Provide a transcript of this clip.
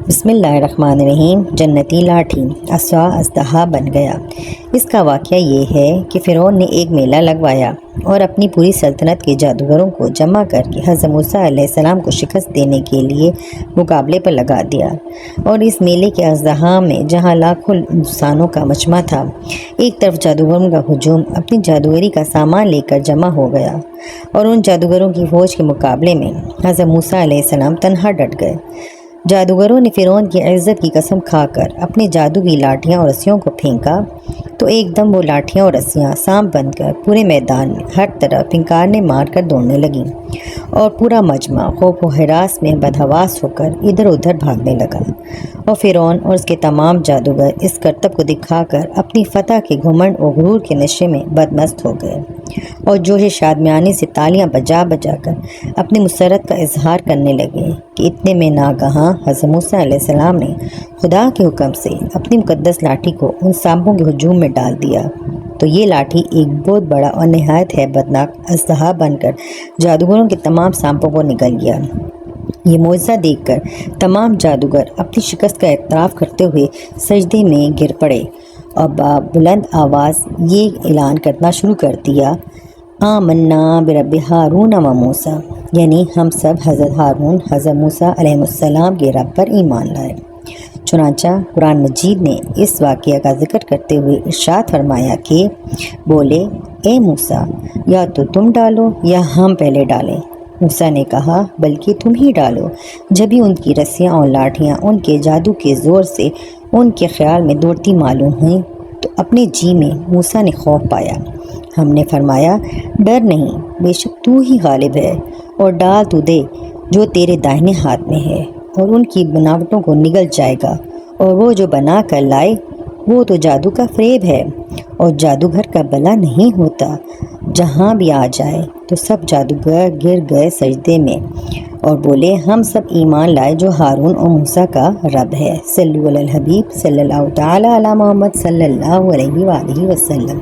بسم اللہ الرحمن الرحیم۔ جنتی لاٹھی عصا اژدہا بن گیا۔ اس کا واقعہ یہ ہے کہ فرعون نے ایک میلہ لگوایا اور اپنی پوری سلطنت کے جادوگروں کو جمع کر کے حضرت موسیٰ علیہ السلام کو شکست دینے کے لیے مقابلے پر لگا دیا، اور اس میلے کے اژدہا میں جہاں لاکھوں انسانوں کا مجمع تھا، ایک طرف جادوگروں کا ہجوم اپنی جادوگری کا سامان لے کر جمع ہو گیا، اور ان جادوگروں کی فوج کے مقابلے میں حضرت موسیٰ علیہ السلام تنہا ڈٹ گئے۔ جادوگروں نے فرعون کی عزت کی قسم کھا کر اپنی جادو کی لاٹھیاں اور رسیوں کو پھینکا تو ایک دم وہ لاٹھیاں اور رسیاں سانپ بن کر پورے میدان میں ہر طرف پھنکارنے مار کر دوڑنے لگیں، اور پورا مجمع خوف و ہراس میں بدحواس ہو کر ادھر ادھر بھاگنے لگا، اور فرعون اور اس کے تمام جادوگر اس کرتب کو دکھا کر اپنی فتح کے گھمنڈ و غرور کے نشے میں بدمست ہو گئے، اور جوش شادمیانی سے تالیاں بجا بجا کر اپنی مسرت کا اظہار کرنے لگے کہ اتنے میں ناگہاں حضرت موسیٰ علیہ السلام نے خدا کے حکم سے اپنی مقدس لاٹھی کو ان سانپوں کے ہجوم میں ڈال دیا، تو یہ لاٹھی ایک بہت بڑا اور نہایت ہیبتناک اژدہا بن کر جادوگروں کے تمام سانپوں کو نگل گیا۔ یہ معجزہ دیکھ کر تمام جادوگر اپنی شکست کا اعتراف کرتے ہوئے سجدے میں گر پڑے اور بلند آواز یہ اعلان کرنا شروع کر دیا: آمنا برب ہارون و موسیٰ، یعنی ہم سب حضرت ہارون حضرت موسیٰ علیہ السلام کے رب پر ایمان لائے۔ چنانچہ قرآن مجید نے اس واقعہ کا ذکر کرتے ہوئے ارشاد فرمایا کہ بولے: اے موسیٰ، یا تو تم ڈالو یا ہم پہلے ڈالیں۔ موسیٰ نے کہا بلکہ تم ہی ڈالو۔ جب ہی ان کی رسیاں اور لاٹھیاں ان کے جادو کے زور سے ان کے خیال میں دوڑتی معلوم ہوئیں تو اپنے جی میں موسیٰ نے خوف پایا۔ ہم نے فرمایا: ڈر نہیں، بے شک تو ہی غالب ہے، اور ڈال تو دے جو تیرے دائیں ہاتھ میں ہے، اور ان کی بناوٹوں کو نگل جائے گا، اور وہ جو بنا کر لائے وہ تو جادو کا فریب ہے، اور جادوگر کا بلا نہیں ہوتا۔ جہاں بھی آ جائے تو سب جادوگر گر گئے سجدے میں اور بولے: ہم سب ایمان لائے جو ہارون اور موسیٰ کا رب ہے۔ صلو علی الحبیب صلی اللہ تعالی علی محمد صلی اللہ علیہ وآلہ وسلم۔